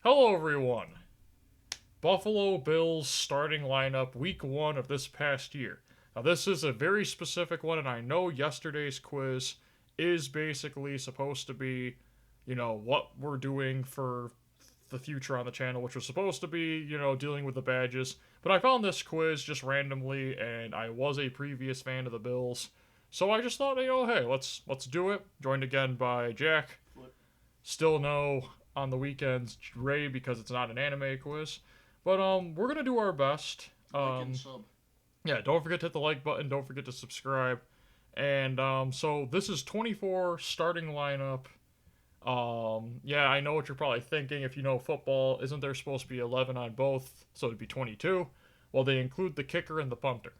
Hello, everyone. Buffalo Bills starting lineup week 1 of this past year. Now, this is a very specific one, and I know yesterday's quiz is basically supposed to be, what we're doing for the future on the channel, which was supposed to be, dealing with the badges. But I found this quiz just randomly, and I was a previous fan of the Bills. So I just thought, hey, let's do it. Joined again by Jack. Still no on the weekends Ray because it's not an anime quiz. But we're gonna do our best. Like and sub. Yeah, don't forget to hit the like button. Don't forget to subscribe. And so this is 24 starting lineup. Yeah, I know what you're probably thinking. If you know football, isn't there supposed to be 11 on both? So it'd be 22. Well, they include the kicker and the punter.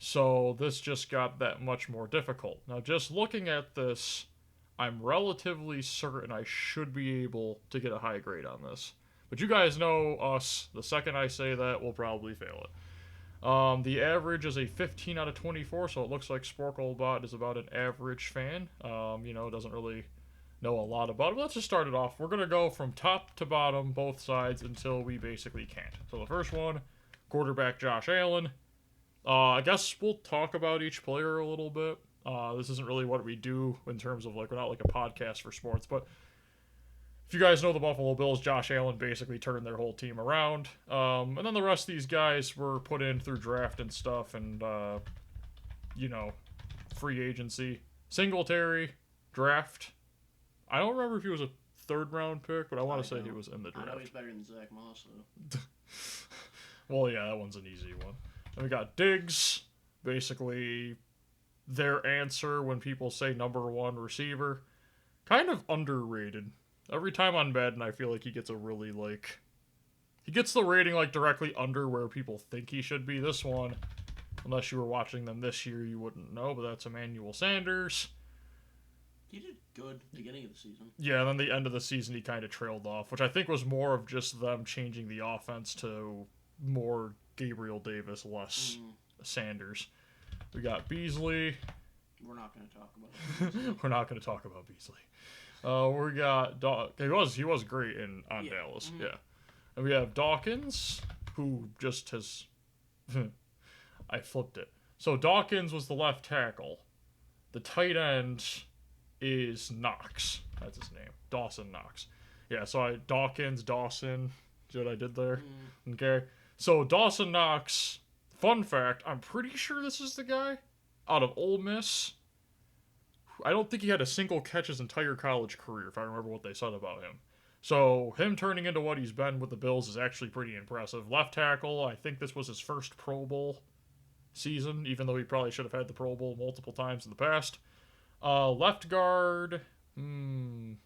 So this just got that much more difficult. Now, just looking at this, I'm relatively certain I should be able to get a high grade on this. But you guys know us. The second I say that, we'll probably fail it. The average is a 15 out of 24, so it looks like Sporcle is about an average fan. Doesn't really know a lot about it. But let's just start it off. We're going to go from top to bottom, both sides, until we basically can't. So the first one, quarterback Josh Allen. I guess we'll talk about each player a little bit. This isn't really what we do in terms of, we're not like a podcast for sports, but if you guys know the Buffalo Bills, Josh Allen basically turned their whole team around. And then the rest of these guys were put in through draft and stuff and, free agency. Singletary, draft. I don't remember if he was a third-round pick, but I want to say he was in the draft. I know he's better than Zach Moss, though. Well, yeah, that one's an easy one. Then we got Diggs, basically their answer when people say number one receiver. Kind of underrated. Every time on Madden, I feel like he gets he gets the rating directly under where people think he should be. This one, unless you were watching them this year, you wouldn't know, but that's Emmanuel Sanders. He did good beginning of the season. Yeah, and then the end of the season he kind of trailed off, which I think was more of just them changing the offense to more Gabriel Davis, less Sanders. We got Beasley. We're not going to talk about it. We're not going to talk about Beasley. We got he was great on Dallas. Mm-hmm. Yeah. And we have Dawkins, who just has I flipped it. So Dawkins was the left tackle. The tight end is Knox. That's his name. Dawson Knox. Yeah, so Dawson. See what I did there? Okay. So Dawson Knox, fun fact, I'm pretty sure this is the guy out of Ole Miss. I don't think he had a single catch his entire college career, if I remember what they said about him. So him turning into what he's been with the Bills is actually pretty impressive. Left tackle, I think this was his first Pro Bowl season, even though he probably should have had the Pro Bowl multiple times in the past. Left guard, I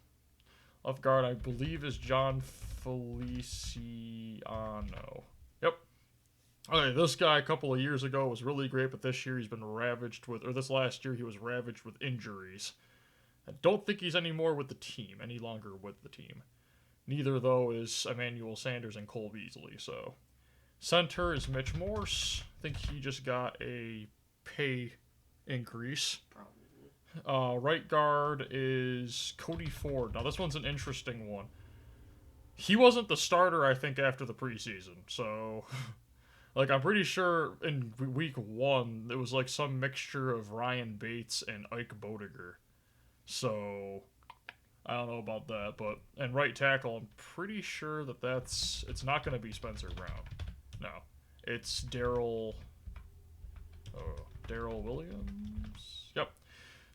believe, is John Feliciano. Yep. Okay, this guy a couple of years ago was really great, but this year he's been this last year he was ravaged with injuries. I don't think he's any longer with the team. Neither, though, is Emmanuel Sanders and Cole Beasley, so. Center is Mitch Morse. I think he just got a pay increase. Probably. Right guard is Cody Ford. Now, this one's an interesting one. He wasn't the starter, I think, after the preseason, so... I'm pretty sure in week 1, it was some mixture of Ryan Bates and Ike Bodiger. So, I don't know about that, but... And right tackle, I'm pretty sure it's not going to be Spencer Brown. No. It's Daryl Williams? Yep.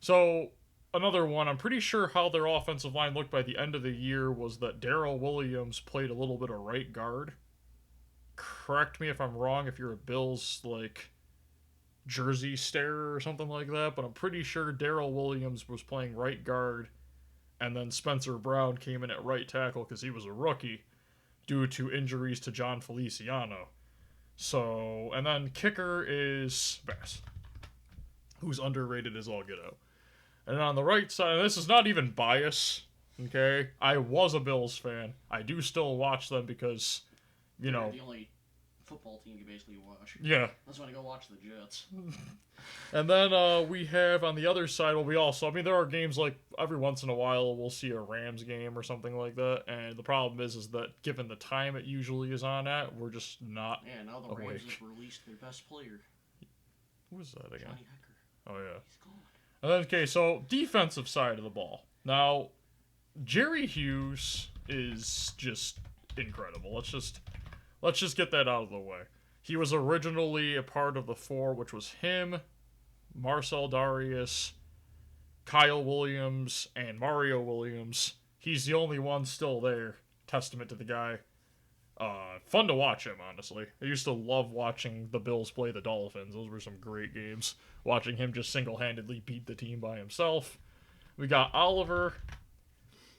So, another one, I'm pretty sure how their offensive line looked by the end of the year was that Daryl Williams played a little bit of right guard. Correct me if I'm wrong if you're a Bills, jersey stare or something like that, but I'm pretty sure Daryl Williams was playing right guard, and then Spencer Brown came in at right tackle because he was a rookie due to injuries to John Feliciano. So, and then kicker is Bass, who's underrated as all get out. And on the right side, and this is not even bias, okay? I was a Bills fan. I do still watch them because... They're the only football team you basically watch. Yeah. That's when I go watch the Jets. And then we have on the other side, well, we also, I mean, there are games like every once in a while we'll see a Rams game or something like that. And the problem is that given the time it usually is on at, we're just not Yeah, now the awake. Rams have released their best player. Who is that again? Johnny Hecker. Oh, yeah. He's gone. And then, okay, so defensive side of the ball. Now, Jerry Hughes is just incredible. Let's just get that out of the way. He was originally a part of the four, which was him, Marcel Darius, Kyle Williams, and Mario Williams. He's the only one still there. Testament to the guy. Fun to watch him, honestly. I used to love watching the Bills play the Dolphins. Those were some great games. Watching him just single-handedly beat the team by himself. We got Oliver.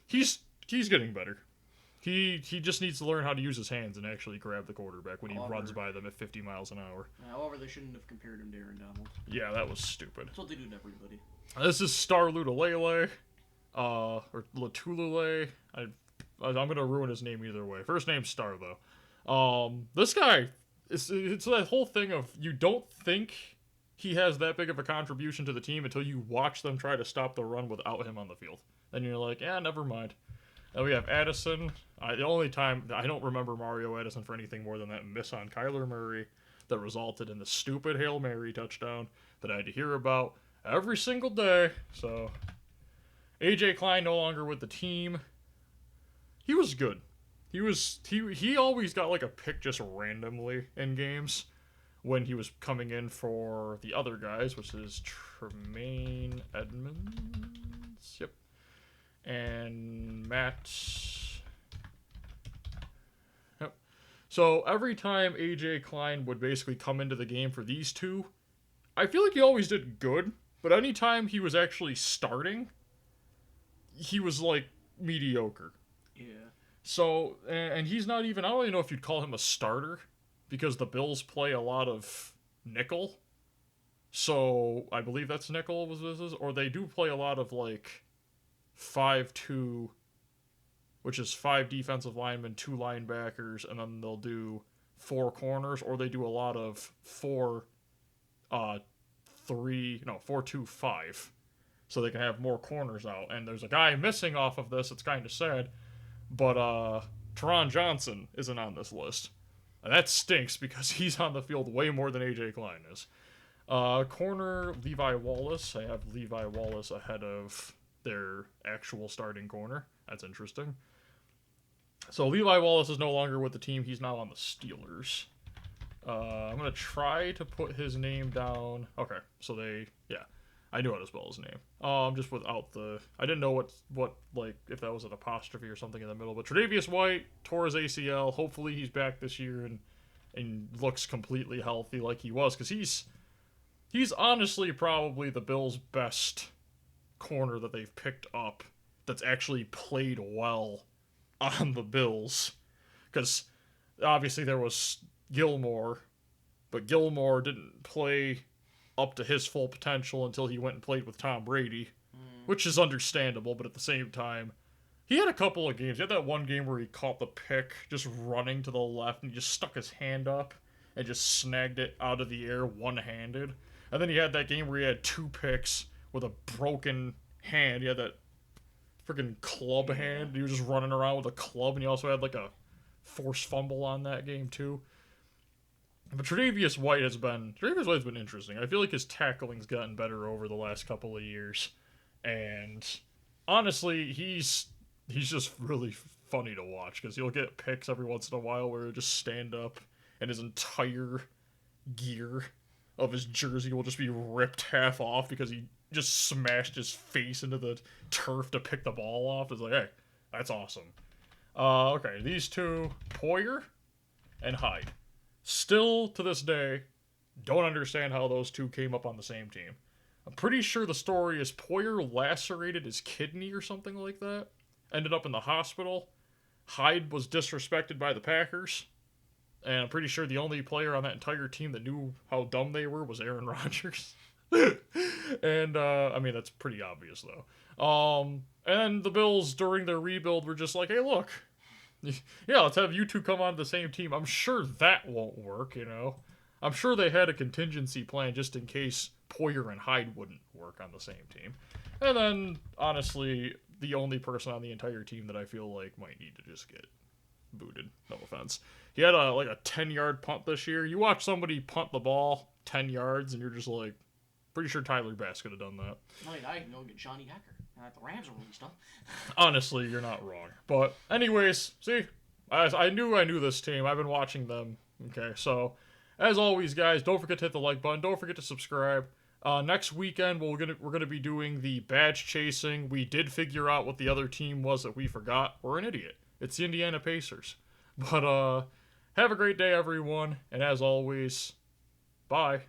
He's getting better. He just needs to learn how to use his hands and actually grab the quarterback when he runs by them at 50 miles an hour. However, they shouldn't have compared him to Aaron Donald. Yeah, that was stupid. That's what they do to everybody. This is Star Lutalele, or Latulele. I'm gonna ruin his name either way. First name's Star though. This guy, it's that whole thing of you don't think he has that big of a contribution to the team until you watch them try to stop the run without him on the field. Then you're like, yeah, never mind. And we have Addison. The only time I don't remember Mario Addison for anything more than that miss on Kyler Murray that resulted in the stupid Hail Mary touchdown that I had to hear about every single day. So AJ Klein no longer with the team. He was good. He always got like a pick just randomly in games when he was coming in for the other guys, which is Tremaine Edmonds. Yep. And Matt. Yep. So every time AJ Klein would basically come into the game for these two, I feel like he always did good, but anytime he was actually starting, he was like mediocre. Yeah. So, and he's not even, I don't even know if you'd call him a starter, because the Bills play a lot of nickel. So, I believe that's nickel, or they do play a lot of like 5-2, which is 5 defensive linemen, 2 linebackers, and then they'll do 4 corners, or they do a lot of 4-2-5, so they can have more corners out. And there's a guy missing off of this. It's kind of sad, but Teron Johnson isn't on this list, and that stinks because he's on the field way more than AJ Klein is. Corner Levi Wallace. I have Levi Wallace ahead of their actual starting corner. That's interesting. So Levi Wallace is no longer with the team. He's now on the Steelers. I'm going to try to put his name down. Okay, so I knew how to spell his name. Just without the, I didn't know what like, if that was an apostrophe or something in the middle. But Tre'Davious White tore his ACL. Hopefully he's back this year and looks completely healthy like he was. Because he's honestly probably the Bills' best corner that they've picked up that's actually played well on the Bills. Because obviously there was Gilmore, but Gilmore didn't play up to his full potential until he went and played with Tom Brady, which is understandable, but at the same time, he had a couple of games. He had that one game where he caught the pick just running to the left and he just stuck his hand up and just snagged it out of the air one-handed. And then he had that game where he had 2 picks with a broken hand. He had that freaking club hand. He was just running around with a club, and he also had like a forced fumble on that game too. But Tre'Davious White has been interesting. I feel like his tackling's gotten better over the last couple of years, and honestly, he's just really funny to watch because he'll get picks every once in a while where he'll just stand up and his entire gear of his jersey will just be ripped half off because he just smashed his face into the turf to pick the ball off. It's like, hey, that's awesome. Okay, these two, Poyer and Hyde. Still, to this day, don't understand how those two came up on the same team. I'm pretty sure the story is Poyer lacerated his kidney or something like that. Ended up in the hospital. Hyde was disrespected by the Packers. And I'm pretty sure the only player on that entire team that knew how dumb they were was Aaron Rodgers. And, I mean, that's pretty obvious, though. And the Bills, during their rebuild, were just like, hey, look, Yeah, let's have you two come on the same team. I'm sure that won't work, you know. I'm sure they had a contingency plan just in case Poyer and Hyde wouldn't work on the same team. And then, honestly, the only person on the entire team that I feel like might need to just get booted. No offense. He had like a 10-yard punt this year. You watch somebody punt the ball 10 yards, and you're just like, pretty sure Tyler Bass could have done that. Like, I can go get Johnny Hecker. The Rams are released him. Honestly, you're not wrong. But anyways, see, I knew this team. I've been watching them. Okay, so as always, guys, don't forget to hit the like button. Don't forget to subscribe. Next weekend, we're gonna be doing the badge chasing. We did figure out what the other team was that we forgot. We're an idiot. It's the Indiana Pacers. But have a great day, everyone. And as always, bye.